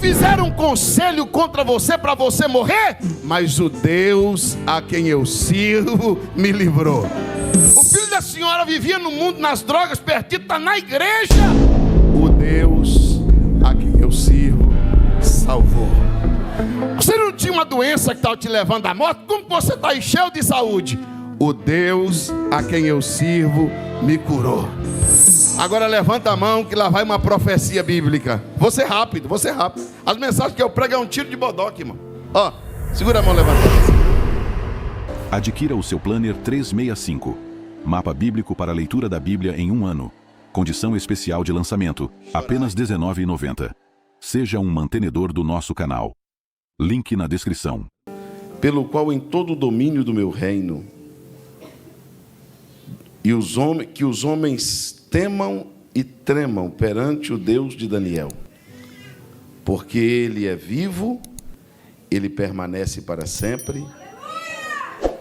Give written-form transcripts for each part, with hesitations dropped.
fizeram um conselho contra você para você morrer, mas o Deus a quem eu sirvo me livrou. O filho da senhora vivia no mundo nas drogas, perdido, está na igreja. O Deus a quem eu sirvo salvou. Você não tinha uma doença que estava te levando à morte? Como você está aí cheio de saúde? O Deus a quem eu sirvo me curou. Agora levanta a mão que lá vai uma profecia bíblica. Vou ser rápido. As mensagens que eu prego é um tiro de bodoque, irmão. Ó, segura a mão, levanta. Adquira o seu Planner 365. Mapa bíblico para a leitura da Bíblia em um ano. Condição especial de lançamento, apenas R$ 19,90. Seja um mantenedor do nosso canal. Link na descrição. Pelo qual em todo o domínio do meu reino, que os homens temam e tremam perante o Deus de Daniel, porque ele é vivo, ele permanece para sempre,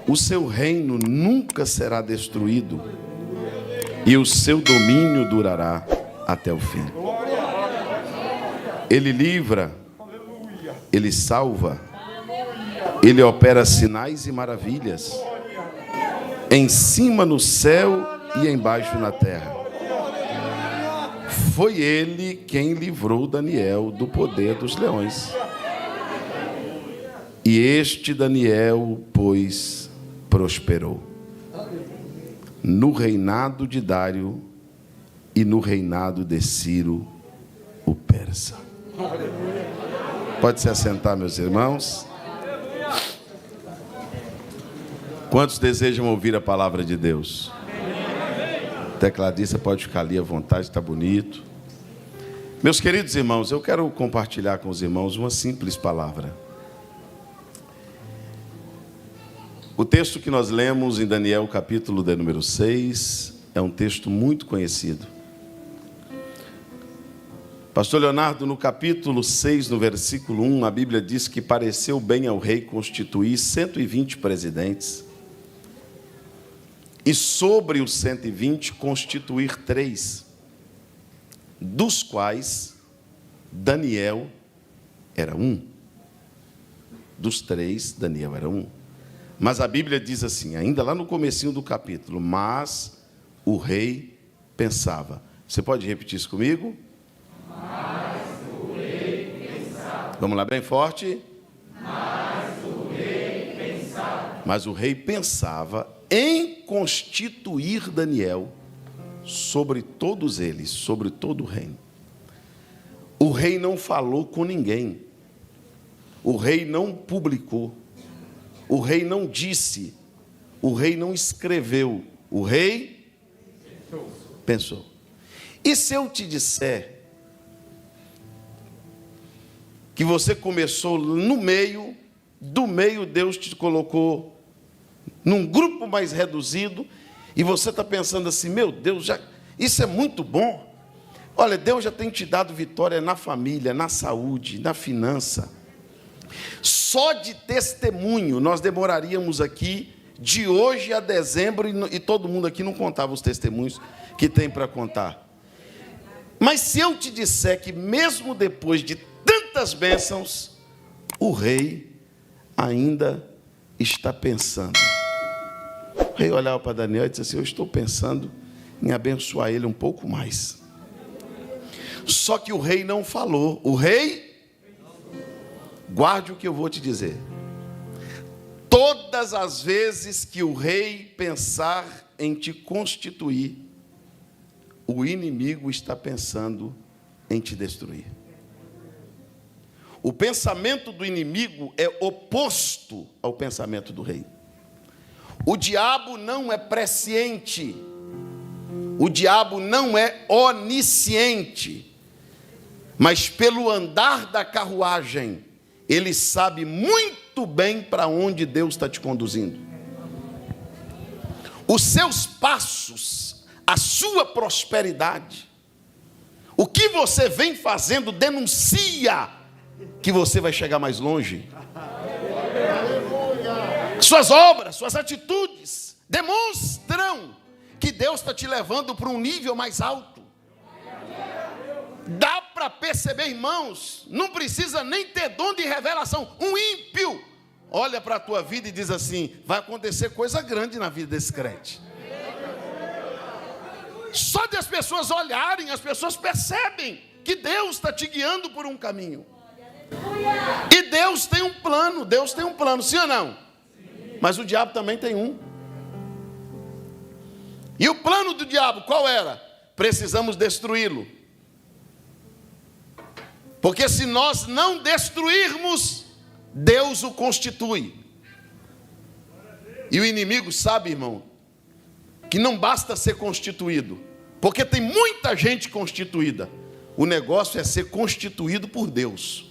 o seu reino nunca será destruído e o seu domínio durará até o fim. Ele livra, ele salva, ele opera sinais e maravilhas, em cima no céu e embaixo na terra. Foi ele quem livrou Daniel do poder dos leões. E este Daniel, pois, prosperou no reinado de Dário e no reinado de Ciro, o persa. Pode se assentar, meus irmãos. Quantos desejam ouvir a palavra de Deus? Tecladista pode ficar ali à vontade, está bonito. Meus queridos irmãos, eu quero compartilhar com os irmãos uma simples palavra. O texto que nós lemos em Daniel, capítulo de número 6, é um texto muito conhecido. Pastor Leonardo, no capítulo 6, no versículo 1, a Bíblia diz que pareceu bem ao rei constituir 120 presidentes, e sobre os 120 constituir 3, dos quais Daniel era um. Dos 3, Daniel era um. Mas a Bíblia diz assim, ainda lá no comecinho do capítulo, mas o rei pensava. Você pode repetir isso comigo? Mas o rei pensava. Vamos lá, bem forte. Mas o rei pensava. Mas o rei pensava em constituir Daniel sobre todos eles, sobre todo o reino. O rei não falou com ninguém. O rei não publicou. O rei não disse. O rei não escreveu. O rei pensou. E se eu te disser que você começou no meio, do meio Deus te colocou num grupo mais reduzido, e você está pensando assim, meu Deus, isso é muito bom. Olha, Deus já tem te dado vitória na família, na saúde, na finança. Só de testemunho, nós demoraríamos aqui de hoje a dezembro, e todo mundo aqui não contava os testemunhos que tem para contar. Mas se eu te disser que mesmo depois de tantas bênçãos, o rei ainda está pensando. O rei olhava para Daniel e disse assim, eu estou pensando em abençoar ele um pouco mais. Só que o rei não falou. O rei, guarde o que eu vou te dizer. Todas as vezes que o rei pensar em te constituir, o inimigo está pensando em te destruir. O pensamento do inimigo é oposto ao pensamento do rei. O diabo não é presciente. O diabo não é onisciente. Mas pelo andar da carruagem, ele sabe muito bem para onde Deus está te conduzindo. Os seus passos, a sua prosperidade, o que você vem fazendo denuncia que você vai chegar mais longe. Suas obras, suas atitudes demonstram que Deus está te levando para um nível mais alto. Dá para para perceber, irmãos, não precisa nem ter dom de revelação. Um ímpio olha para a tua vida e diz assim: vai acontecer coisa grande na vida desse crente. Só de as pessoas olharem, as pessoas percebem que Deus está te guiando por um caminho. E Deus tem um plano, sim ou não? Mas o diabo também tem um. E o plano do diabo qual era? Precisamos destruí-lo. Porque se nós não destruirmos, Deus o constitui. E o inimigo sabe, irmão, que não basta ser constituído, porque tem muita gente constituída. O negócio é ser constituído por Deus.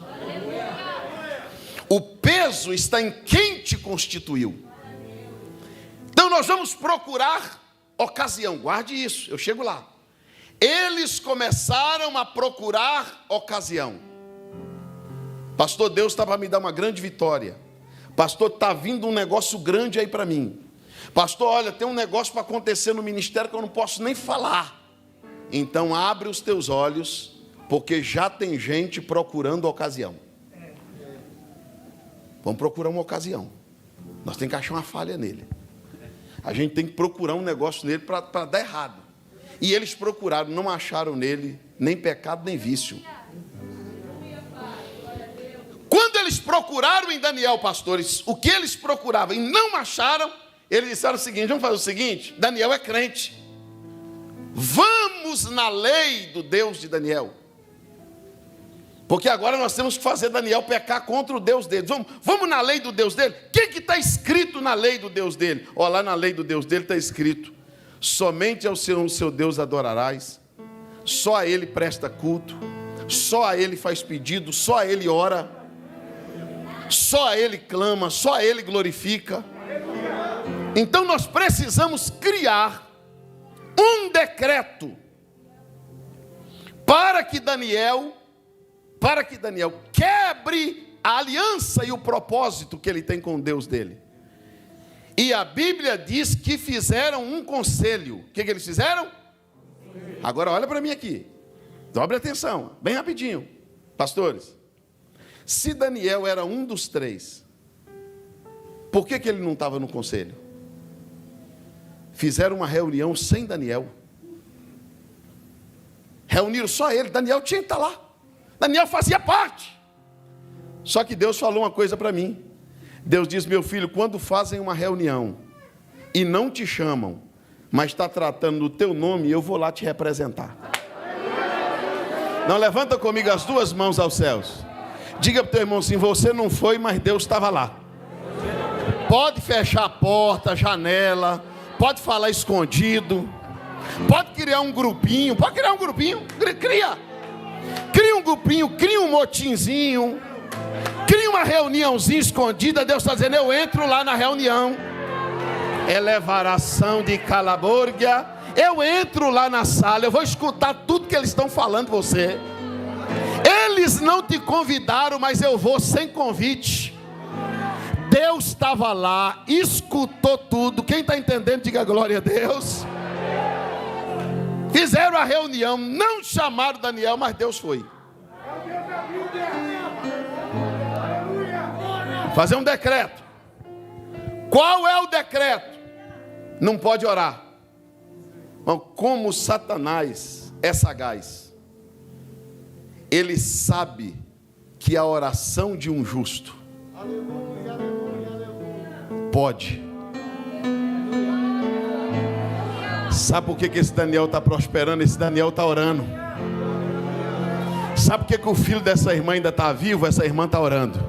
O peso está em quem te constituiu. Então nós vamos procurar ocasião. Guarde isso, eu chego lá. Eles começaram a procurar ocasião. Pastor, Deus está para me dar uma grande vitória. Pastor, está vindo um negócio grande aí para mim. Pastor, olha, tem um negócio para acontecer no ministério que eu não posso nem falar. Então abre os teus olhos, porque já tem gente procurando ocasião. Vamos procurar uma ocasião. Nós temos que achar uma falha nele. A gente tem que procurar um negócio nele para dar errado. E eles procuraram, não acharam nele nem pecado nem vício. Quando eles procuraram em Daniel, pastores, o que eles procuravam e não acharam, eles disseram o seguinte: vamos fazer o seguinte, Daniel é crente. Vamos na lei do Deus de Daniel. Porque agora nós temos que fazer Daniel pecar contra o Deus dele. Vamos na lei do Deus dele. O que está escrito na lei do Deus dele? Ó, lá na lei do Deus dele está escrito: somente ao seu Deus adorarás, só a ele presta culto, só a ele faz pedido, só a ele ora, só a ele clama, só a ele glorifica. Então nós precisamos criar um decreto para que Daniel quebre a aliança e o propósito que ele tem com o Deus dele. E a Bíblia diz que fizeram um conselho. O que eles fizeram? Agora olha para mim aqui. Dobre atenção, bem rapidinho. Pastores, se Daniel era um dos três, por que ele não estava no conselho? Fizeram uma reunião sem Daniel. Reuniram só ele. Daniel tinha que estar lá. Daniel fazia parte. Só que Deus falou uma coisa para mim. Deus diz: meu filho, quando fazem uma reunião e não te chamam, mas está tratando do teu nome, eu vou lá te representar. Não, levanta comigo as duas mãos aos céus. Diga para o teu irmão assim: você não foi, mas Deus estava lá. Pode fechar a porta, a janela, pode falar escondido, pode criar um grupinho, cria um grupinho, cria um motinzinho, cria uma reuniãozinha escondida. Deus está dizendo: eu entro lá na reunião, elevaração de Calaborgia, eu entro lá na sala, eu vou escutar tudo que eles estão falando de você. Eles não te convidaram, mas eu vou sem convite. Deus estava lá, escutou tudo. Quem está entendendo, diga glória a Deus. Fizeram a reunião, não chamaram Daniel, mas Deus foi. Fazer um decreto. Qual é o decreto? Não pode orar. Mas como Satanás é sagaz, ele sabe que a oração de um justo pode. Sabe por que esse Daniel está prosperando? Esse Daniel está orando. Sabe por que o filho dessa irmã ainda está vivo? Essa irmã está orando.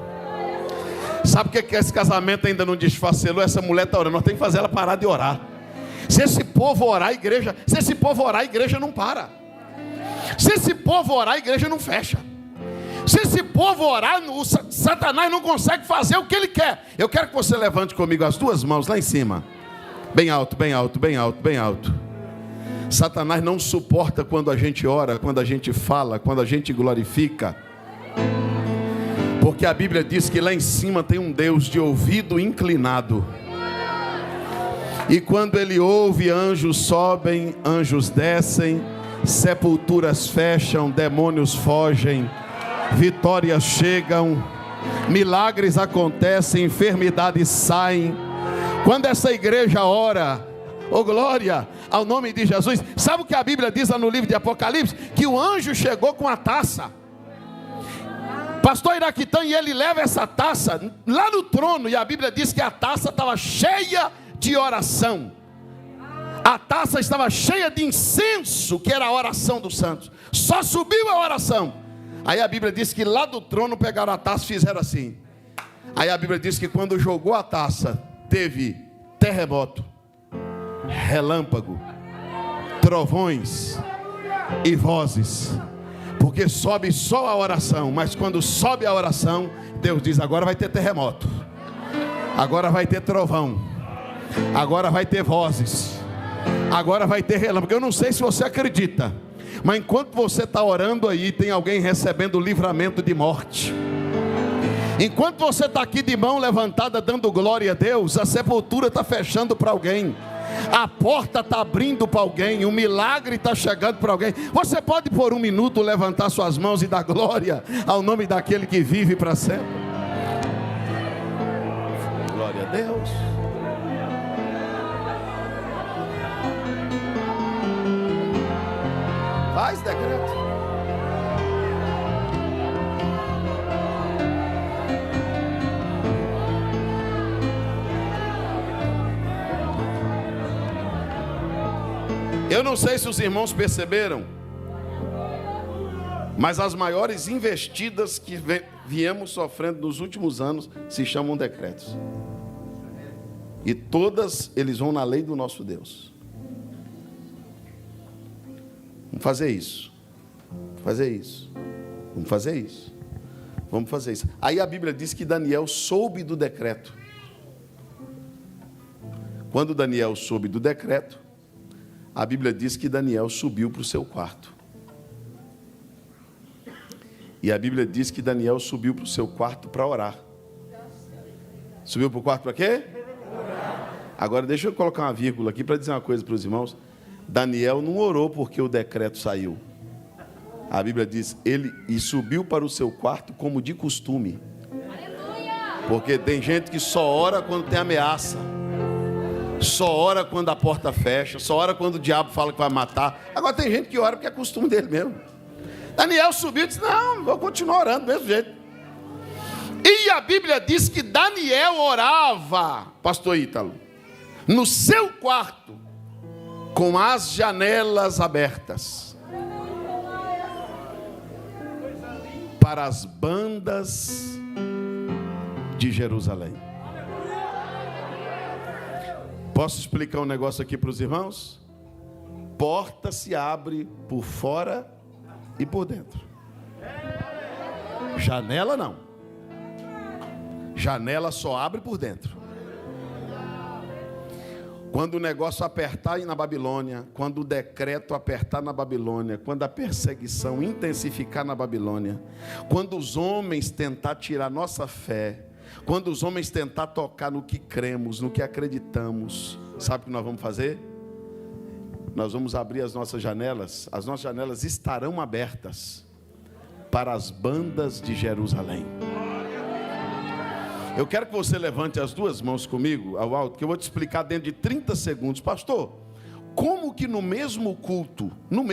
Sabe por que esse casamento ainda não desfacelou? Essa mulher está orando. Nós temos que fazer ela parar de orar. Se esse povo orar, a igreja não para. Se esse povo orar, a igreja não fecha. Se esse povo orar, o Satanás não consegue fazer o que ele quer. Eu quero que você levante comigo as duas mãos lá em cima. Bem alto, bem alto, bem alto, bem alto. Satanás não suporta quando a gente ora, quando a gente fala, quando a gente glorifica. Porque a Bíblia diz que lá em cima tem um Deus de ouvido inclinado. E quando ele ouve, anjos sobem, anjos descem. sepulturas fecham, demônios fogem, vitórias chegam, milagres acontecem, enfermidades saem. Quando essa igreja ora, oh glória ao nome de Jesus, sabe o que a Bíblia diz lá no livro de Apocalipse? Que o anjo chegou com a taça, pastor Iraquitã, e ele leva essa taça lá no trono, e a Bíblia diz que a taça estava cheia de oração. A taça estava cheia de incenso, que era a oração dos santos. Só subiu a oração. Aí a Bíblia diz que lá do trono pegaram a taça e fizeram assim. Aí a Bíblia diz que quando jogou a taça, teve terremoto, relâmpago, trovões e vozes. Porque sobe só a oração, mas quando sobe a oração, Deus diz: agora vai ter terremoto, agora vai ter trovão, agora vai ter vozes, agora vai ter relâmpago. Eu não sei se você acredita, mas enquanto você está orando aí, tem alguém recebendo livramento de morte. Enquanto você está aqui de mão levantada dando glória a Deus, a sepultura está fechando para alguém, a porta está abrindo para alguém, um milagre está chegando para alguém. Você pode por um minuto levantar suas mãos e dar glória ao nome daquele que vive para sempre. Glória a Deus. Faz decreto. Eu não sei se os irmãos perceberam, mas as maiores investidas que viemos sofrendo nos últimos anos se chamam decretos. E todas eles vão na lei do nosso Deus. Vamos fazer isso. Fazer isso. Vamos fazer isso. Vamos fazer isso. Aí a Bíblia diz que Daniel soube do decreto. Quando Daniel soube do decreto, a Bíblia diz que Daniel subiu para o seu quarto. E a Bíblia diz que Daniel subiu para o seu quarto para orar. Subiu para o quarto para quê? Agora deixa eu colocar uma vírgula aqui para dizer uma coisa para os irmãos. Daniel não orou porque o decreto saiu. A Bíblia diz, ele subiu para o seu quarto como de costume. Porque tem gente que só ora quando tem ameaça. Só ora quando a porta fecha, só ora quando o diabo fala que vai matar. Agora tem gente que ora porque é costume dele mesmo. Daniel subiu e disse: não, vou continuar orando do mesmo jeito. E a Bíblia diz que Daniel orava, pastor Ítalo, no seu quarto, com as janelas abertas, para as bandas de Jerusalém. Posso explicar um negócio aqui para os irmãos? Porta se abre por fora e por dentro. Janela não. Janela só abre por dentro. Quando o negócio apertar aí na Babilônia, quando o decreto apertar na Babilônia, quando a perseguição intensificar na Babilônia, quando os homens tentar tirar nossa fé, quando os homens tentar tocar no que cremos, no que acreditamos, sabe o que nós vamos fazer? Nós vamos abrir as nossas janelas estarão abertas para as bandas de Jerusalém. Eu quero que você levante as duas mãos comigo ao alto, que eu vou te explicar dentro de 30 segundos. Pastor, como que no mesmo culto, no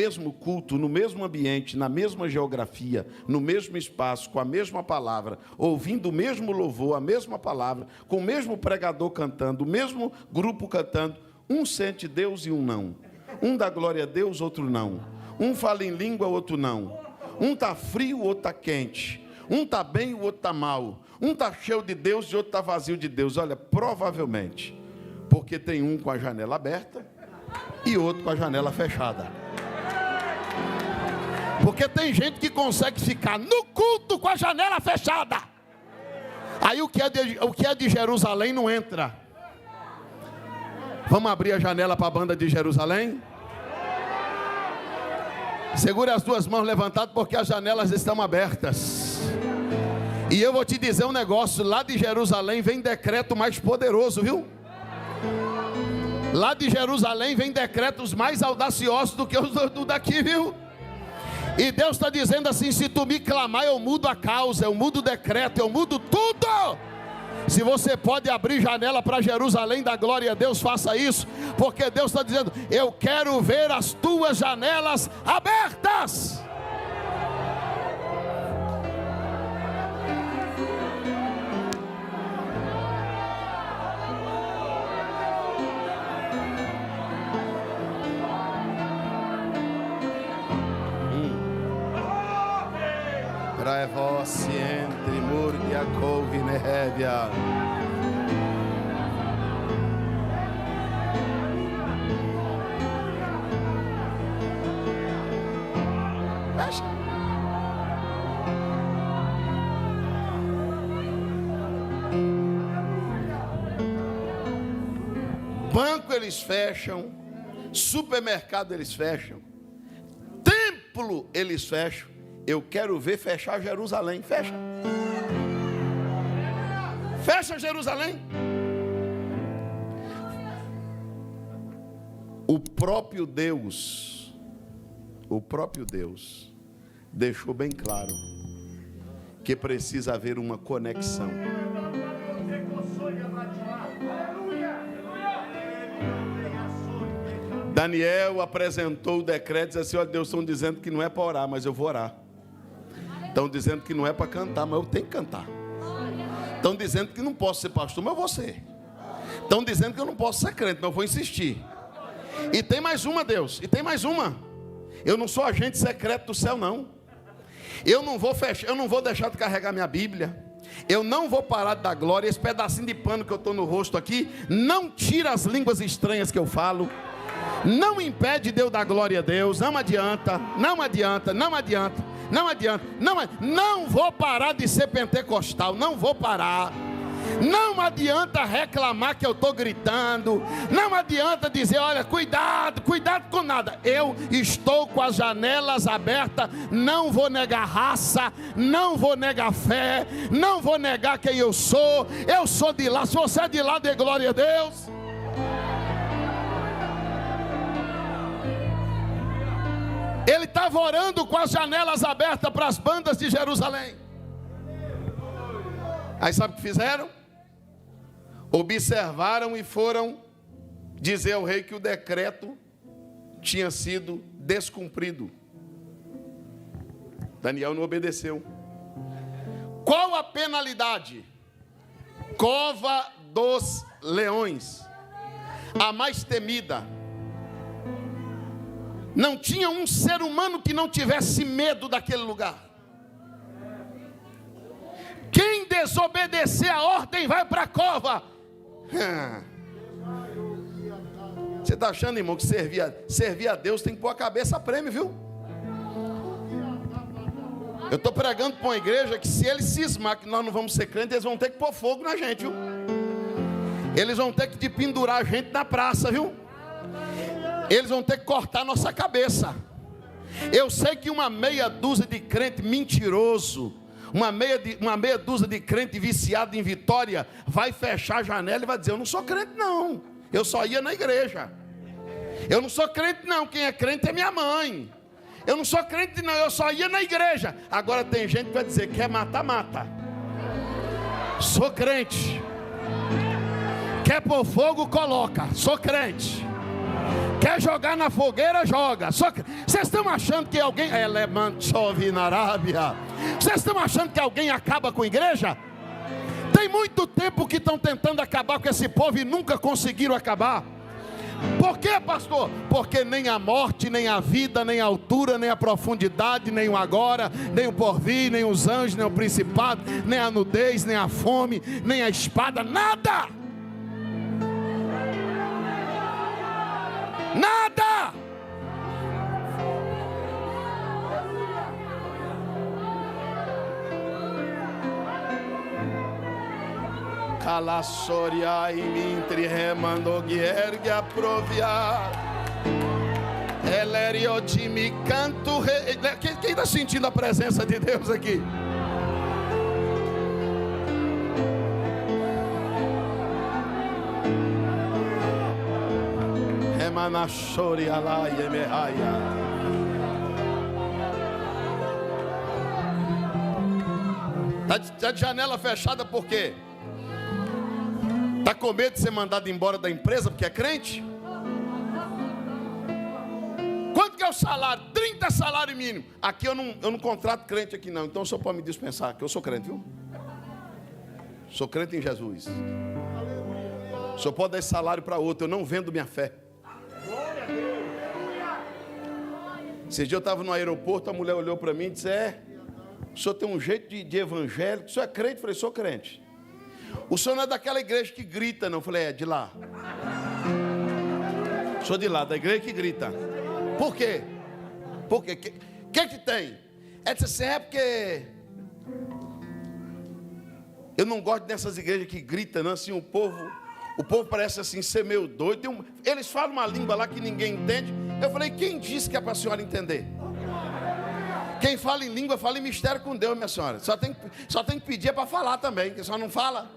mesmo ambiente, na mesma geografia, no mesmo espaço, com a mesma palavra, ouvindo o mesmo louvor, a mesma palavra, com o mesmo pregador cantando, o mesmo grupo cantando, um sente Deus e um não. Um dá glória a Deus, outro não. Um fala em língua, outro não. Um está frio, o outro está quente. Um está bem, o outro está mal. Um está cheio de Deus e o outro está vazio de Deus. Olha, provavelmente, porque tem um com a janela aberta e outro com a janela fechada. Porque tem gente que consegue ficar no culto com a janela fechada. Aí o que é de Jerusalém não entra. Vamos abrir a janela para a banda de Jerusalém? Segure as duas mãos levantadas, porque as janelas estão abertas. E eu vou te dizer um negócio, lá de Jerusalém vem decreto mais poderoso, viu? Lá de Jerusalém vem decretos mais audaciosos do que os do daqui, viu? E Deus está dizendo assim: se tu me clamar, eu mudo a causa, eu mudo o decreto, eu mudo tudo. Se você pode abrir janela para Jerusalém da glória a Deus, faça isso, porque Deus está dizendo: eu quero ver as tuas janelas abertas. Trae-vos entre Murgia couve Nehevia. Banco eles fecham, supermercado eles fecham, templo eles fecham. Eu quero ver fechar Jerusalém. Fecha. Fecha Jerusalém. O próprio Deus deixou bem claro que precisa haver uma conexão. Daniel apresentou o decreto e disse assim: olha, Deus, estão dizendo que não é para orar, mas eu vou orar. Estão dizendo que não é para cantar, mas eu tenho que cantar. Estão dizendo que não posso ser pastor, mas eu vou ser. Estão dizendo que eu não posso ser crente, mas eu vou insistir. E tem mais uma, Deus, e tem mais uma. Eu não sou agente secreto do céu, não. Eu não vou fechar, eu não vou deixar de carregar minha Bíblia. Eu não vou parar de dar glória. Esse pedacinho de pano que eu estou no rosto aqui não tira as línguas estranhas que eu falo. Não impede de eu dar glória a Deus. Não adianta, não adianta, não adianta. Não adianta, não vou parar de ser pentecostal, não vou parar. Não adianta reclamar que eu estou gritando. Não adianta dizer: olha, cuidado com nada. Eu estou com as janelas abertas. Não vou negar raça, não vou negar fé, não vou negar quem eu sou. Eu sou de lá. Se você é de lá, dê glória a Deus. Ele estava orando com as janelas abertas para as bandas de Jerusalém. Aí sabe o que fizeram? Observaram e foram dizer ao rei que o decreto tinha sido descumprido. Daniel não obedeceu. Qual a penalidade? Cova dos leões, a mais temida. Não tinha um ser humano que não tivesse medo daquele lugar. Quem desobedecer a ordem vai para a cova. Você está achando, irmão, que servir a Deus tem que pôr a cabeça a prêmio, viu? Eu estou pregando para uma igreja que, se eles cismar que nós não vamos ser crentes, eles vão ter que pôr fogo na gente, viu? Eles vão ter que pendurar a gente na praça, viu? Eles vão ter que cortar nossa cabeça. Eu sei que uma meia dúzia de crente mentiroso, uma meia dúzia de crente viciado em vitória, vai fechar a janela e vai dizer: eu não sou crente não, eu só ia na igreja. Eu não sou crente não, quem é crente é minha mãe. Eu não sou crente não, eu só ia na igreja. Agora tem gente que vai dizer: quer matar, mata. Sou crente. Quer pôr fogo, coloca. Sou crente. Quer jogar na fogueira, joga. Vocês estão achando que alguém... Vocês estão achando que alguém acaba com a igreja? Tem muito tempo que estão tentando acabar com esse povo e nunca conseguiram acabar. Por quê, pastor? Porque nem a morte, nem a vida, nem a altura, nem a profundidade, nem o agora, nem o porvir, nem os anjos, nem o principado, nem a nudez, nem a fome, nem a espada, nada! Nada! Calassoria e mintri remando guergue a proviar. Elerio de me canto. Quem está sentindo a presença de Deus aqui? Manachori alai emehaia. Tá de janela fechada por quê? Tá com medo de ser mandado embora da empresa porque é crente? Quanto que é o salário? 30 salário mínimo. Aqui eu não contrato crente aqui não. Então o senhor pode me dispensar, que eu sou crente, viu? Sou crente em Jesus. O senhor pode dar esse salário para outro. Eu não vendo minha fé. Esse dia eu estava no aeroporto, a mulher olhou para mim e disse: o senhor tem um jeito de evangélico. O senhor é crente? Eu falei: sou crente. O senhor não é daquela igreja que grita, não? Eu falei: é de lá. Sou de lá, da igreja que grita. Por quê? Por quê? Que tem? Ela disse assim: é porque eu não gosto dessas igrejas que gritam, não, assim, o povo parece assim ser meio doido. Eles falam uma língua lá que ninguém entende. Eu falei: quem disse que é para a senhora entender? Quem fala em língua, fala em mistério com Deus, minha senhora. Só tem que pedir para falar também, porque só não fala.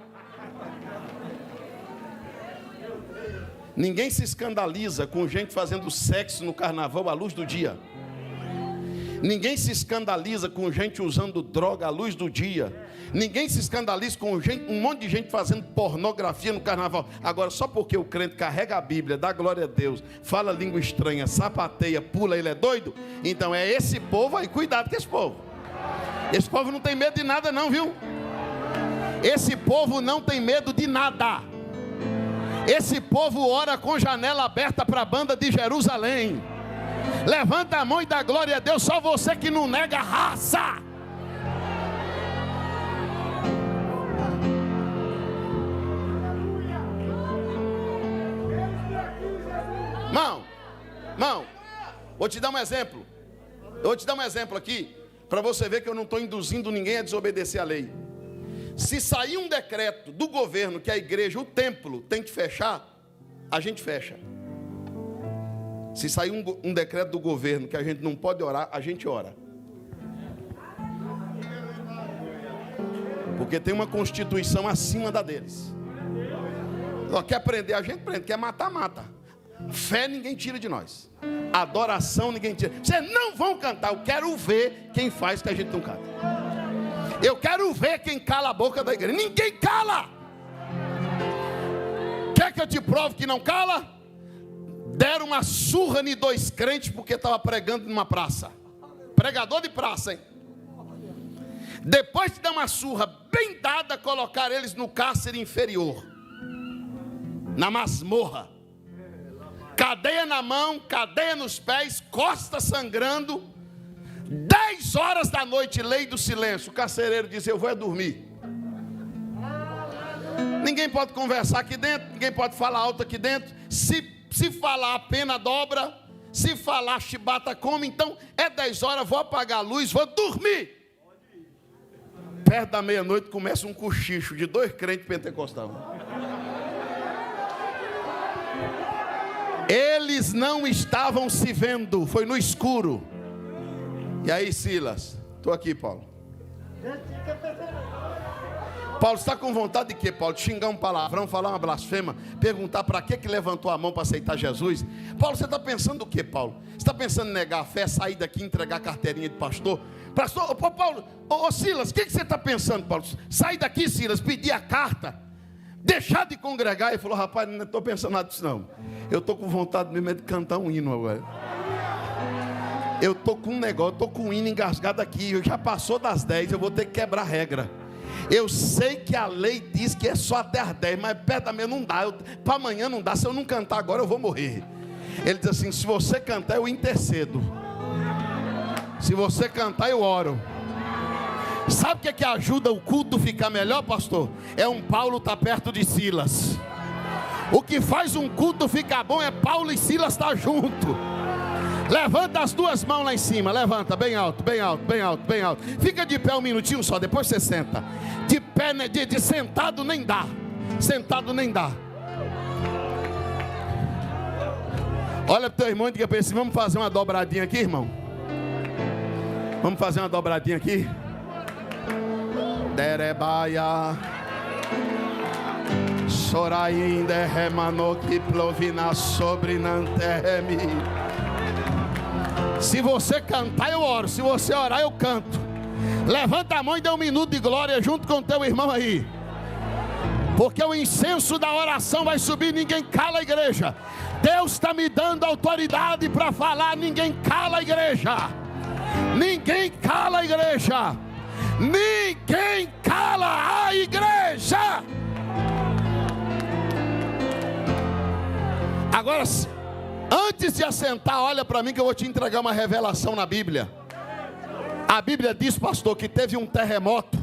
Ninguém se escandaliza com gente fazendo sexo no carnaval à luz do dia. Ninguém se escandaliza com gente usando droga à luz do dia. Ninguém se escandaliza com um monte de gente fazendo pornografia no carnaval. Agora, só porque o crente carrega a Bíblia, dá glória a Deus, fala língua estranha, sapateia, pula, ele é doido? Então é esse povo aí, cuidado com esse povo. Esse povo não tem medo de nada não, viu? Esse povo não tem medo de nada. Esse povo ora com janela aberta para a banda de Jerusalém. Levanta a mão e dá glória a Deus. Só você que não nega raça. Irmão, vou te dar um exemplo. Eu vou te dar um exemplo aqui, para você ver que eu não estou induzindo ninguém a desobedecer a lei. Se sair um decreto do governo que a igreja, o templo, tem que fechar, a gente fecha. Se sair um decreto do governo que a gente não pode orar, a gente ora. Porque tem uma constituição acima da deles. Quer prender, a gente prende. Quer matar, mata. Fé ninguém tira de nós. Adoração ninguém tira. Vocês não vão cantar. Eu quero ver quem faz que a gente não canta. Eu quero ver quem cala a boca da igreja. Ninguém cala. Quer que eu te prove que não cala? Deram uma surra em 2 crentes porque estava pregando numa praça. Pregador de praça, hein? Depois de dar uma surra bem dada, colocar eles no cárcere inferior, na masmorra. Cadeia na mão, cadeia nos pés, costa sangrando. 10 horas da noite, lei do silêncio. O carcereiro disse: eu vou dormir. Ninguém pode conversar aqui dentro, ninguém pode falar alto aqui dentro. Se falar, a pena dobra. Se falar, chibata come. Então é 10 horas, vou apagar a luz, vou dormir. Perto da meia-noite começa um cochicho de 2 crentes pentecostais. Eles não estavam se vendo, foi no escuro. E aí, Silas? Estou aqui, Paulo. Paulo, está com vontade de quê, Paulo? De xingar um palavrão, falar uma blasfema, perguntar para que levantou a mão para aceitar Jesus? Paulo, você está pensando o quê, Paulo? Você está pensando em negar a fé, sair daqui e entregar a carteirinha de pastor? Pastor, Paulo, Silas, o que você está pensando, Paulo? Sair daqui, Silas, pedir a carta, deixar de congregar. Ele falou: rapaz, não estou pensando nada disso não. Eu estou com vontade mesmo de cantar um hino agora. Eu estou com um negócio, estou com um hino engasgado aqui. Eu já passou das 10, eu vou ter que quebrar a regra. Eu sei que a lei diz que é só até as 10, mas perto da meia não dá. Para amanhã não dá. Se eu não cantar agora, eu vou morrer. Ele diz assim: se você cantar, eu intercedo. Se você cantar, eu oro. Sabe o que ajuda o culto a ficar melhor, pastor? É um Paulo estar perto de Silas. O que faz um culto ficar bom é Paulo e Silas estar junto. Levanta as 2 mãos lá em cima. Levanta bem alto, bem alto, bem alto, bem alto. Fica de pé um minutinho só, depois você senta. De pé, de sentado nem dá. Sentado nem dá. Olha para o teu irmão e diga para ele assim: vamos fazer uma dobradinha aqui, irmão? Vamos fazer uma dobradinha aqui? Derebaia Sorainde remano que plovina sobre nanterremi. Se você cantar, eu oro. Se você orar, eu canto. Levanta a mão e dê um minuto de glória junto com o teu irmão aí. Porque o incenso da oração vai subir. Ninguém cala a igreja. Deus está me dando autoridade para falar. Ninguém cala a igreja. Ninguém cala a igreja. Ninguém cala a igreja. Agora, antes de assentar, olha para mim que eu vou te entregar uma revelação na Bíblia. A Bíblia diz, pastor, que teve um terremoto.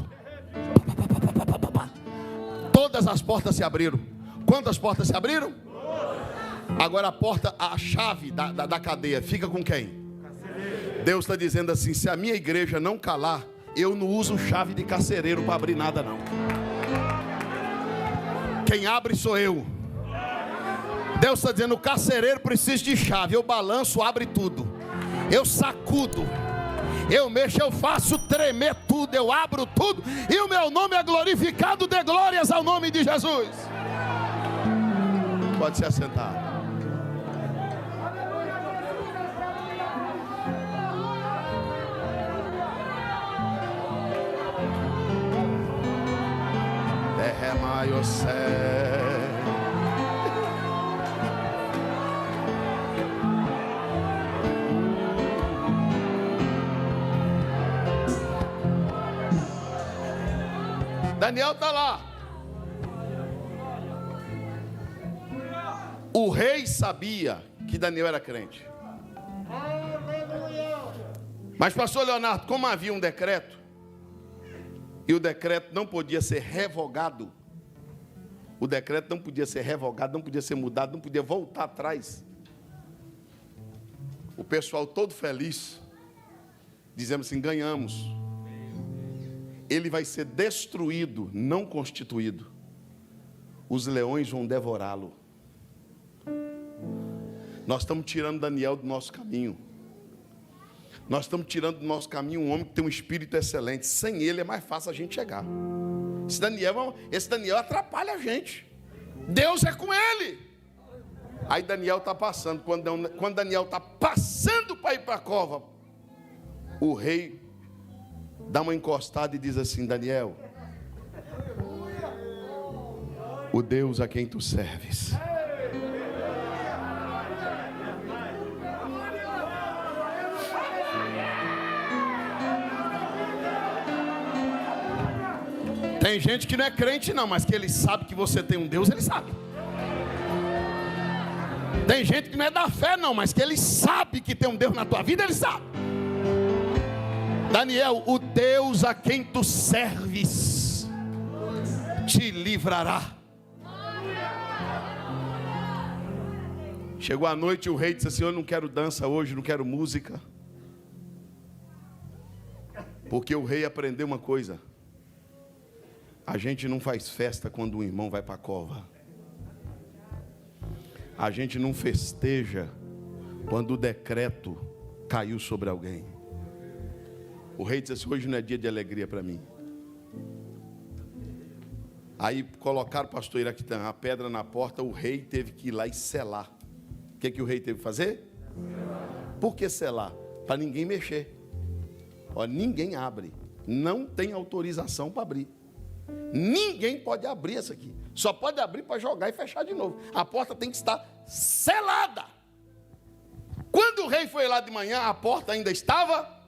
Todas as portas se abriram. Quantas portas se abriram? Agora a chave da cadeia fica com quem? Deus está dizendo assim: se a minha igreja não calar, eu não uso chave de carcereiro para abrir nada não. Quem abre sou eu. Deus está dizendo: o carcereiro precisa de chave. Eu balanço, abre tudo. Eu sacudo, eu mexo, eu faço tremer tudo, eu abro tudo. E o meu nome é glorificado. Dê glórias ao nome de Jesus. Pode se assentar. Derramai o céu. Daniel está lá. O rei sabia que Daniel era crente. Mas, pastor Leonardo, como havia um decreto, e o decreto não podia ser revogado, o decreto não podia ser revogado, não podia ser mudado, não podia voltar atrás. O pessoal todo feliz, dizendo assim: ganhamos. Ele vai ser destruído, não constituído. Os leões vão devorá-lo. Nós estamos tirando Daniel do nosso caminho. Nós estamos tirando do nosso caminho um homem que tem um espírito excelente. Sem ele é mais fácil a gente chegar. Esse Daniel atrapalha a gente. Deus é com ele. Aí Daniel está passando. Quando Daniel está passando para ir para a cova, o rei dá uma encostada e diz assim: Daniel, o Deus a quem tu serves tem gente que não é crente não, mas que ele sabe que você tem um Deus, ele sabe. Tem gente que não é da fé não, mas que ele sabe que tem um Deus na tua vida, ele sabe. Daniel, o Deus a quem tu serves te livrará. Chegou a noite e o rei disse assim: eu não quero dança hoje, não quero música. Porque o rei aprendeu uma coisa: a gente não faz festa quando um irmão vai para a cova. A gente não festeja quando o decreto caiu sobre alguém. O rei disse assim: hoje não é dia de alegria para mim. Aí colocaram o pastor Iraquitã a pedra na porta. O rei teve que ir lá e selar. O que o rei teve que fazer? Por que selar? Para ninguém mexer. Ó, ninguém abre. Não tem autorização para abrir. Ninguém pode abrir essa aqui. Só pode abrir para jogar e fechar de novo. A porta tem que estar selada. Quando o rei foi lá de manhã, a porta ainda estava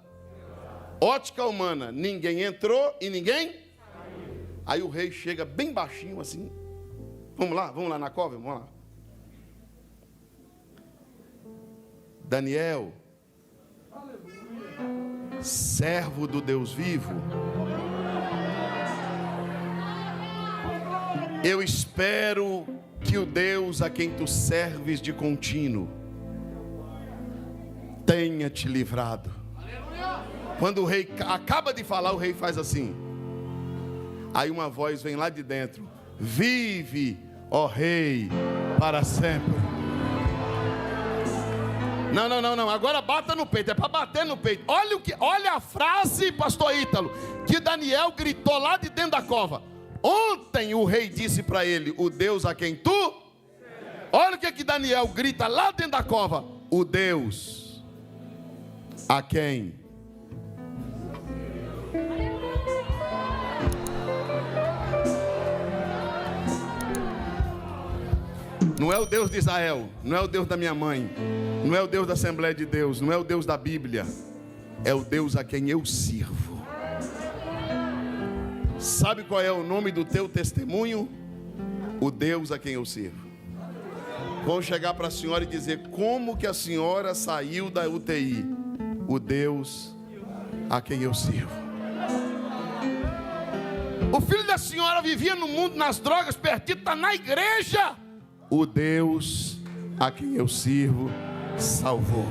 ótica humana, ninguém entrou e ninguém saiu. Aí o rei chega bem baixinho assim: vamos lá na cova, vamos lá. Daniel, servo do Deus vivo, eu espero que o Deus a quem tu serves de contínuo tenha te livrado. Quando o rei acaba de falar, o rei faz assim. Aí uma voz vem lá de dentro: vive, ó rei, para sempre. Não, agora bata no peito, é para bater no peito. Olha a frase, pastor Ítalo, que Daniel gritou lá de dentro da cova: Ontem o rei disse para ele: o Deus a quem tu... Olha o que Daniel grita lá dentro da cova: o Deus a quem... Não é o Deus de Israel, não é o Deus da minha mãe, não é o Deus da Assembleia de Deus, não é o Deus da Bíblia, é o Deus a quem eu sirvo. Sabe qual é o nome do teu testemunho? O Deus a quem eu sirvo. Vão chegar para a senhora e dizer: como que a senhora saiu da UTI? O Deus a quem eu sirvo. O filho da senhora vivia no mundo nas drogas, perdido, está na igreja. O Deus a quem eu sirvo salvou.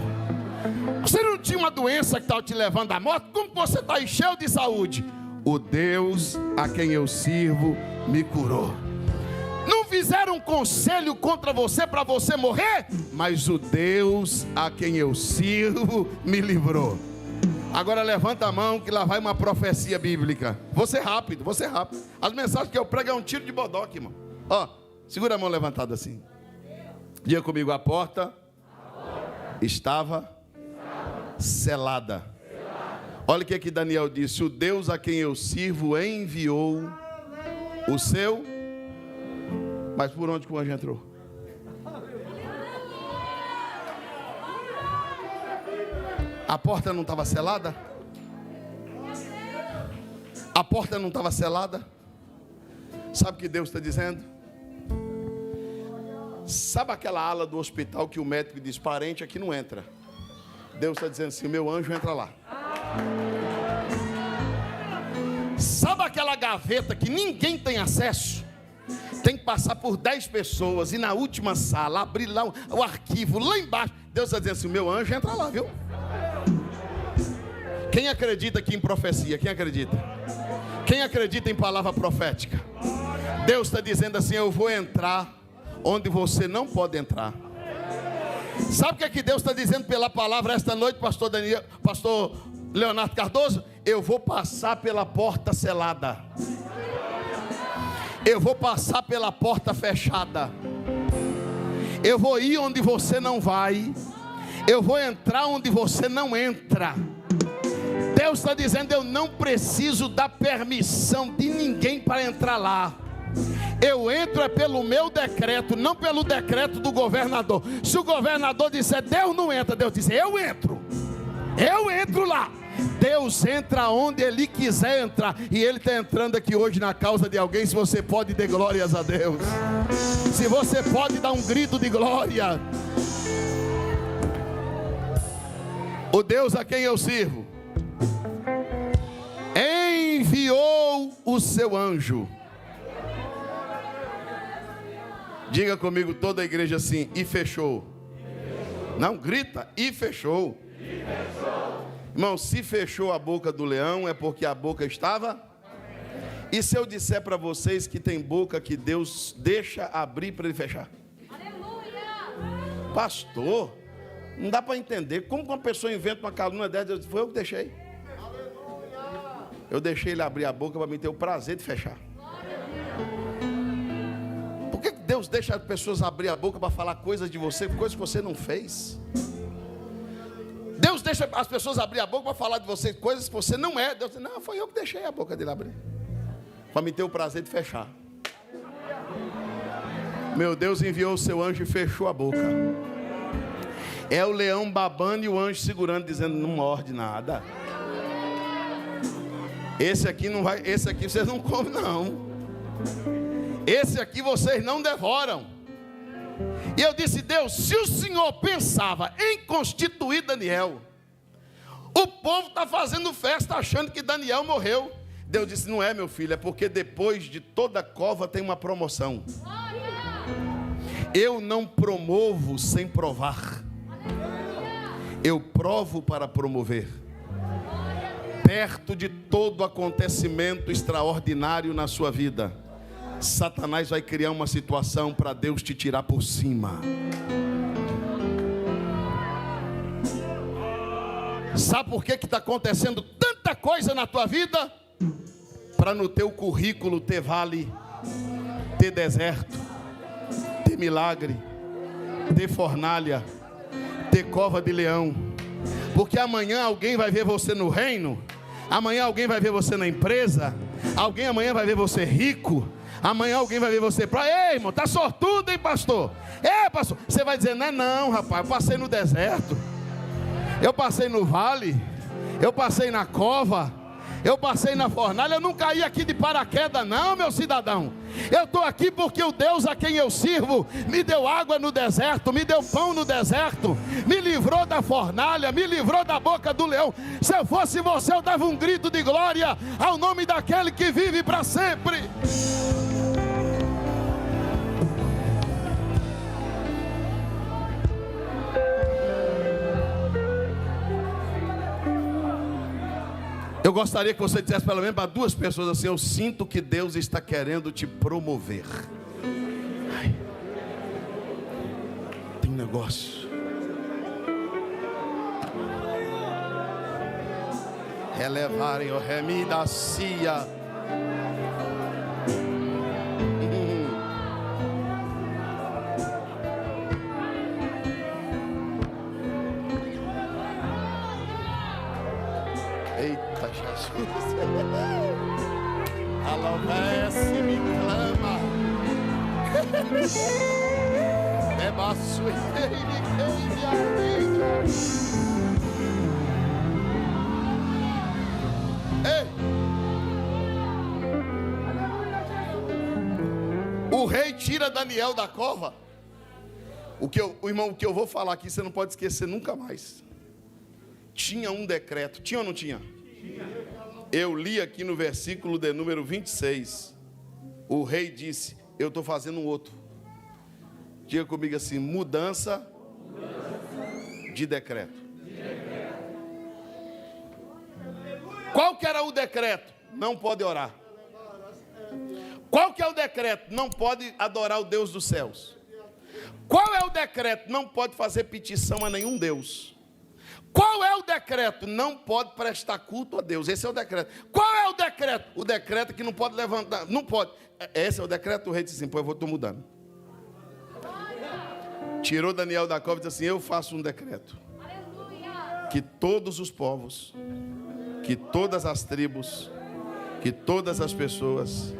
Você não tinha uma doença que estava te levando à morte? Como você está aí cheio de saúde? O Deus a quem eu sirvo me curou. Não fizeram um conselho contra você para você morrer? Mas o Deus a quem eu sirvo me livrou. Agora levanta a mão que lá vai uma profecia bíblica. Vou ser rápido, vou ser rápido. As mensagens que eu prego é um tiro de bodoque, irmão. Ó, segura a mão levantada assim. Diga comigo: a porta estava selada. Olha o que Daniel disse: o Deus a quem eu sirvo enviou o seu... Mas por onde que o anjo entrou? A porta não estava selada? A porta não estava selada? Sabe o que Deus está dizendo? Sabe aquela ala do hospital que o médico diz: parente aqui não entra? Deus está dizendo assim: o meu anjo entra lá. Sabe aquela gaveta que ninguém tem acesso? Tem que passar por 10 pessoas e na última sala abrir lá o arquivo lá embaixo. Deus está dizendo assim: o meu anjo entra lá, viu? Quem acredita aqui em profecia? Quem acredita? Quem acredita em palavra profética? Deus está dizendo assim: eu vou entrar onde você não pode entrar. Sabe o que Deus está dizendo pela palavra esta noite, pastor Leonardo Cardoso? Eu vou passar pela porta selada. Eu vou passar pela porta fechada. Eu vou ir onde você não vai. Eu vou entrar onde você não entra. Deus está dizendo: eu não preciso da permissão de ninguém para entrar lá. Eu entro é pelo meu decreto, não pelo decreto do governador. Se o governador disser Deus não entra, Deus diz: eu entro lá. Deus entra onde Ele quiser entrar. E Ele está entrando aqui hoje na causa de alguém. Se você pode, dê glórias a Deus. Se você pode, dar um grito de glória. O Deus a quem eu sirvo enviou o seu anjo. Diga comigo, toda a igreja assim: e fechou. Não, grita: e fechou. Irmão, se fechou a boca do leão, é porque a boca estava... E se eu disser para vocês que tem boca que Deus deixa abrir para ele fechar? Aleluia! Pastor, não dá para entender. Como uma pessoa inventa uma calúnia dessa? Deus, foi eu que deixei. Eu deixei ele abrir a boca para me ter o prazer de fechar. Por que Deus deixa as pessoas abrir a boca para falar coisas de você, coisas que você não fez? Deus deixa as pessoas abrir a boca para falar de você coisas que você não é. Deus diz: não, foi eu que deixei a boca dele abrir para me ter o prazer de fechar. Meu Deus enviou o seu anjo e fechou a boca. É o leão babando e o anjo segurando, dizendo: não morde nada. Esse aqui não vai, esse aqui vocês não comem não. Esse aqui vocês não devoram. E eu disse: Deus, se o Senhor pensava em constituir Daniel, o povo está fazendo festa achando que Daniel morreu. Deus disse: não é, meu filho, é porque depois de toda cova tem uma promoção. Eu não promovo sem provar. Eu provo para promover. Perto de todo acontecimento extraordinário na sua vida, Satanás vai criar uma situação para Deus te tirar por cima. Sabe por que está acontecendo tanta coisa na tua vida? para no teu currículo ter vale, ter deserto, ter milagre, ter fornalha, ter cova de leão. Porque amanhã alguém vai ver você no reino, amanhã alguém vai ver você na empresa, alguém amanhã vai ver você rico, amanhã alguém vai ver você ei, irmão, tá sortudo, hein, pastor? Pastor, você vai dizer, não, rapaz, eu passei no deserto, eu passei no vale, eu passei na cova, eu passei na fornalha, eu não caí aqui de paraquedas não, meu cidadão. Eu estou aqui porque o Deus a quem eu sirvo me deu água no deserto, me deu pão no deserto, me livrou da fornalha, me livrou da boca do leão. Se eu fosse você, eu dava um grito de glória ao nome daquele que vive para sempre. Eu gostaria que você dissesse pelo menos para 2 pessoas assim: eu sinto que Deus está querendo te promover. Ai, tem um negócio. Relevarem o remi da cia. Eita Jesus, alomece me clama, bebaço e ei, o rei tira Daniel da cova. O que eu vou falar aqui você não pode esquecer nunca mais. Tinha um decreto, tinha ou não tinha? Eu li aqui no versículo de número 26. O rei disse: eu estou fazendo um outro. Diga comigo assim: mudança de decreto. Qual que era o decreto? Não pode orar. Qual que é o decreto? Não pode adorar o Deus dos céus. Qual é o decreto? Não pode fazer petição a nenhum Deus. Qual é o decreto? Não pode prestar culto a Deus. Esse é o decreto. Qual é o decreto? O decreto é que não pode levantar. Não pode. Esse é o decreto. O rei disse assim: pô, eu estou mudando. Tirou Daniel da cova e disse assim: eu faço um decreto. Que todos os povos, que todas as tribos, que todas as pessoas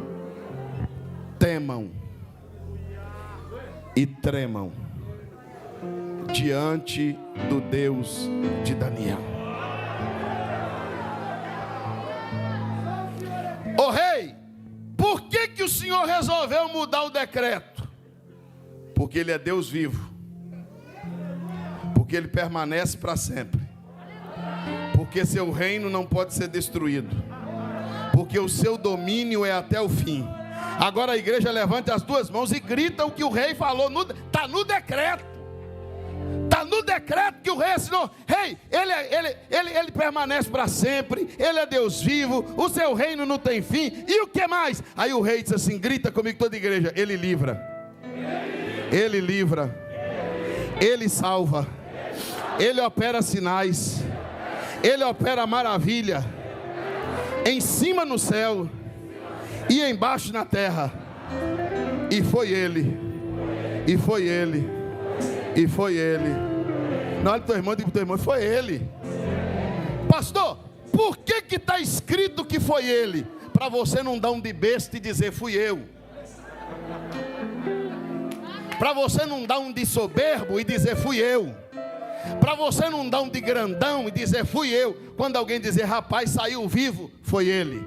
temam e tremam diante do Deus de Daniel. Ô rei, por que o senhor resolveu mudar o decreto? Porque ele é Deus vivo, porque ele permanece para sempre, porque seu reino não pode ser destruído, porque o seu domínio é até o fim. Agora a igreja levante as 2 mãos e grita o que o rei falou. Está no decreto. Está no decreto que o rei assinou. Rei, ele permanece para sempre. Ele é Deus vivo. O seu reino não tem fim. E o que mais? Aí o rei disse assim: grita comigo toda a igreja: ele livra, ele livra, ele salva, ele opera sinais, ele opera maravilha, em cima no céu e embaixo na terra. E foi ele, e foi ele, e foi ele. Não, olha teu irmão, diga para teu irmão: foi ele. Pastor, por que está escrito que foi ele? Para você não dar um de besta e dizer fui eu. Para você não dar um de soberbo e dizer fui eu. Para você não dar um de grandão e dizer fui eu. Quando alguém dizer rapaz, saiu vivo, foi ele.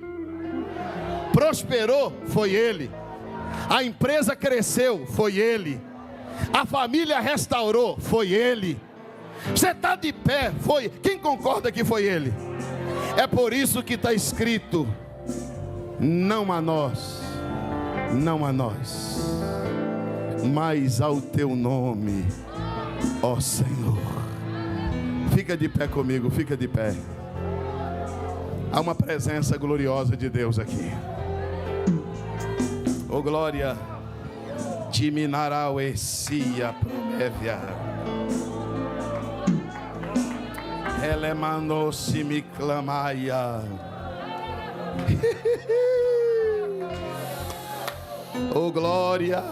Prosperou, foi ele. A empresa cresceu, foi ele. A família restaurou, foi ele. Você está de pé, foi. Quem concorda que foi ele? É por isso que está escrito: não a nós, não a nós, mas ao teu nome, ó Senhor. Fica de pé comigo, fica de pé. Há uma presença gloriosa de Deus aqui. Oh glória, Timinarau Essia Promévia, Elemano Simiclamaia. Oh, glória.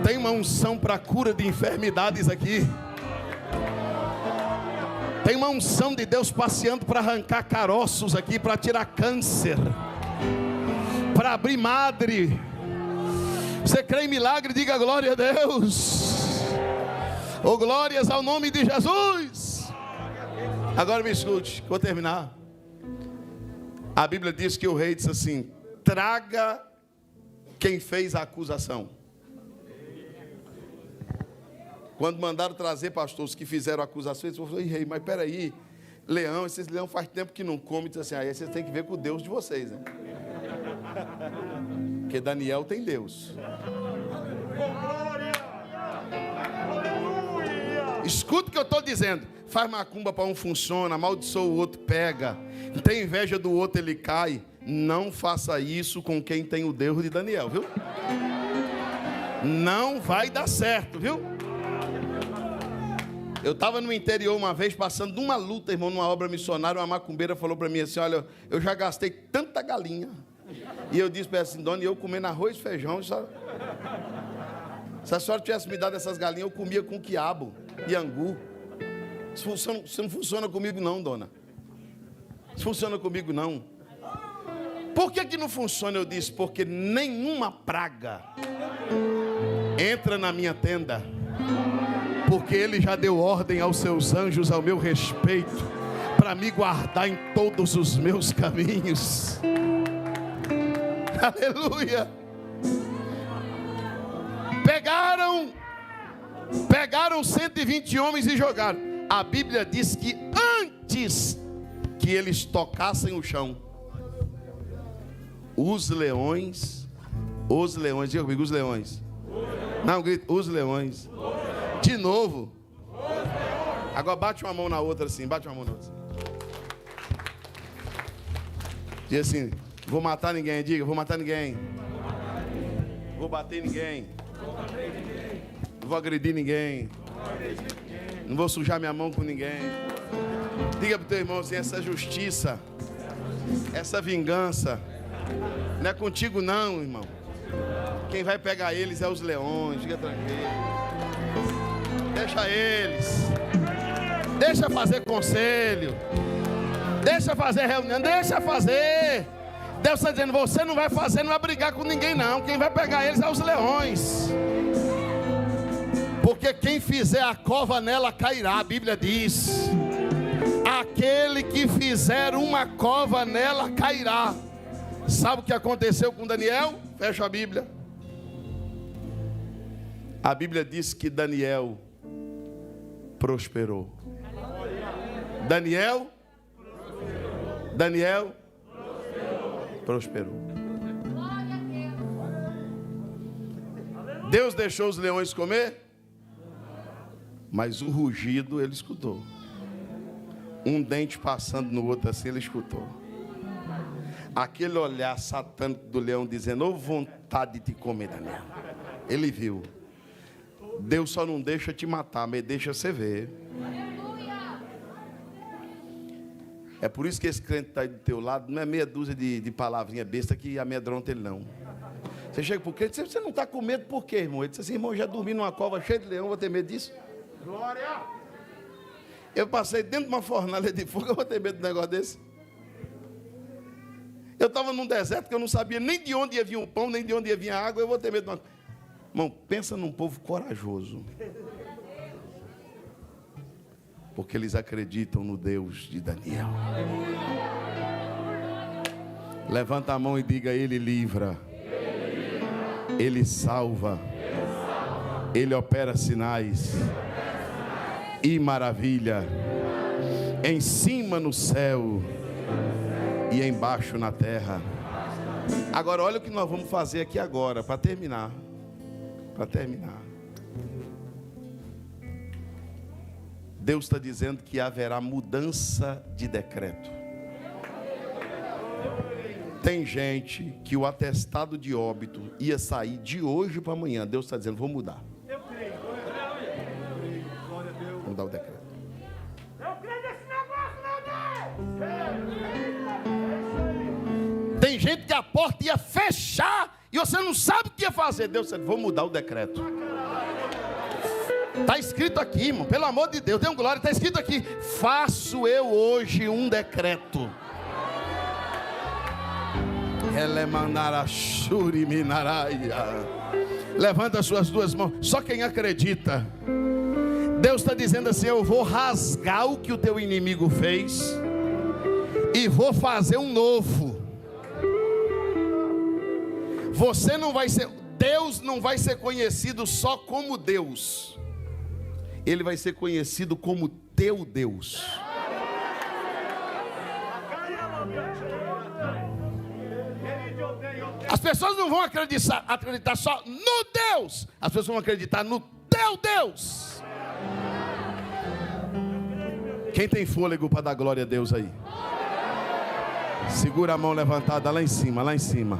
Tem uma unção para cura de enfermidades aqui. Tem uma unção de Deus passeando para arrancar caroços aqui, para tirar câncer, para abrir madre. Você crê em milagre? Diga glória a Deus. Oh, glórias ao nome de Jesus. Agora me escute, vou terminar. A Bíblia diz que o rei disse assim: traga quem fez a acusação. Quando mandaram trazer pastores que fizeram a acusação, eles falaram: rei, mas peraí, leão, esses leão faz tempo que não come. Diz assim: aí vocês têm que ver com o Deus de vocês, né? Porque Daniel tem Deus. Escuta o que eu estou dizendo. Faz macumba para um funciona, amaldiçoa o outro, pega. Tem inveja do outro, ele cai. Não faça isso com quem tem o Deus de Daniel, viu? Não vai dar certo, viu? Eu estava no interior uma vez, passando de uma luta, irmão, numa obra missionária. Uma macumbeira falou para mim assim: olha, eu já gastei tanta galinha. E eu disse para ela assim: dona, eu comendo arroz e feijão, se a senhora tivesse me dado essas galinhas, eu comia com quiabo e angu. Isso não funciona comigo não, dona. Isso funciona comigo não. Por que não funciona? Eu disse: porque nenhuma praga entra na minha tenda, porque Ele já deu ordem aos seus anjos ao meu respeito, para me guardar em todos os meus caminhos. Aleluia. Pegaram 120 homens e jogaram. A Bíblia diz que antes que eles tocassem o chão, os leões, diga comigo, os leões. Não, grita, os leões. De novo. Agora bate uma mão na outra assim, bate uma mão na outra. Diz assim: vou matar ninguém, diga, vou matar ninguém. Vou bater ninguém. Não vou agredir ninguém. Não vou sujar minha mão com ninguém. Diga para o teu irmão assim: essa justiça, essa vingança, não é contigo não, irmão. Quem vai pegar eles é os leões. Fica tranquilo. Deixa eles. Deixa fazer conselho. Deixa fazer reunião. Deixa fazer. Deus está dizendo: você não vai fazer, não vai brigar com ninguém não. Quem vai pegar eles é os leões. Porque quem fizer a cova nela cairá. A Bíblia diz: aquele que fizer uma cova nela cairá. Sabe o que aconteceu com Daniel? Fecha a Bíblia. A Bíblia diz que Daniel prosperou. Daniel prosperou. Deus deixou os leões comer, mas o rugido ele escutou. Um dente passando no outro assim, ele escutou. Aquele olhar satânico do leão dizendo: ô vontade de te comer, Daniel. Ele viu. Deus só não deixa te matar, mas deixa você ver. É por isso que esse crente está aí do teu lado. Não é meia dúzia de palavrinha besta que amedronta ele não. Você chega para o crente: você não está com medo por quê, irmão? Ele diz assim: irmão, já dormi numa cova cheia de leão, vou ter medo disso? Glória! Eu passei dentro de uma fornalha de fogo, eu vou ter medo de um negócio desse? Eu estava num deserto que eu não sabia nem de onde ia vir o pão, nem de onde ia vir a água, eu vou ter medo de uma... Irmão, pensa num povo corajoso. Porque eles acreditam no Deus de Daniel. Levanta a mão e diga: Ele livra. Ele salva. Ele opera sinais e maravilha, em cima no céu e embaixo na terra. Agora olha o que nós vamos fazer aqui agora, para terminar. Deus está dizendo que haverá mudança de decreto. Tem gente que o atestado de óbito ia sair de hoje para amanhã. Deus está dizendo: vou mudar. porta ia fechar e você não sabe o que ia fazer. Deus disse, vou mudar o decreto. Está escrito aqui, irmão, pelo amor de Deus, dê um glória, está escrito aqui, faço eu hoje um decreto. Levanta as suas duas mãos, só quem acredita. Deus está dizendo assim, eu vou rasgar o que o teu inimigo fez e vou fazer um novo. Você não vai ser, Deus não vai ser conhecido só como Deus. Ele vai ser conhecido como teu Deus. As pessoas não vão acreditar só no Deus. As pessoas vão acreditar no teu Deus. Quem tem fôlego para dar glória a Deus aí? Segura a mão levantada lá em cima, lá em cima.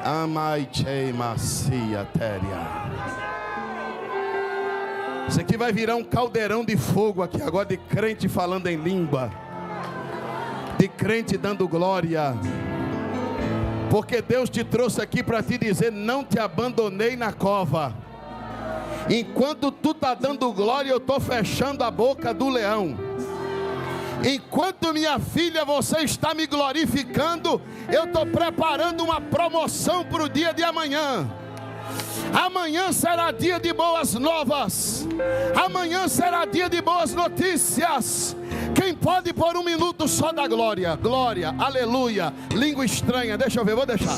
Amai macia teria. Isso aqui vai virar um caldeirão de fogo aqui agora, de crente falando em língua, de crente dando glória. Porque Deus te trouxe aqui para te dizer, não te abandonei na cova. Enquanto tu está dando glória, eu estou fechando a boca do leão. Enquanto minha filha, você está me glorificando, eu estou preparando uma promoção para o dia de amanhã. Amanhã será dia de boas novas. Amanhã será dia de boas notícias. Quem pode por um minuto só da glória? Glória, aleluia. Língua estranha, deixa eu ver, vou deixar.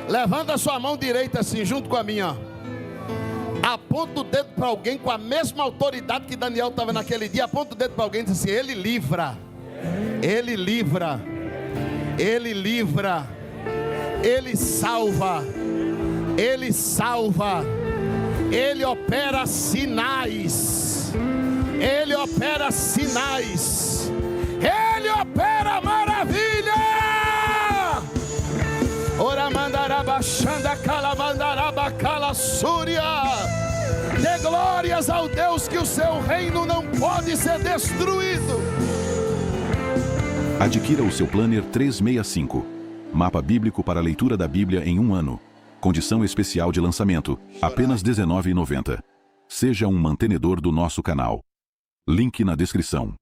Levanta a sua mão direita assim, junto com a minha. Aponta o dedo para alguém com a mesma autoridade que Daniel estava naquele dia. Aponta o dedo para alguém e diz assim, ele livra. Ele livra. Ele livra. Ele salva. Ele salva. Ele opera sinais. Ele opera sinais. Ele opera maravilha. Ora mandaraba xanda calamandaraba calassúria. Dê glórias ao Deus que o seu reino não pode ser destruído. Adquira o seu Planner 365. Mapa bíblico para a leitura da Bíblia em um ano. Condição especial de lançamento, apenas R$ 19,90. Seja um mantenedor do nosso canal. Link na descrição.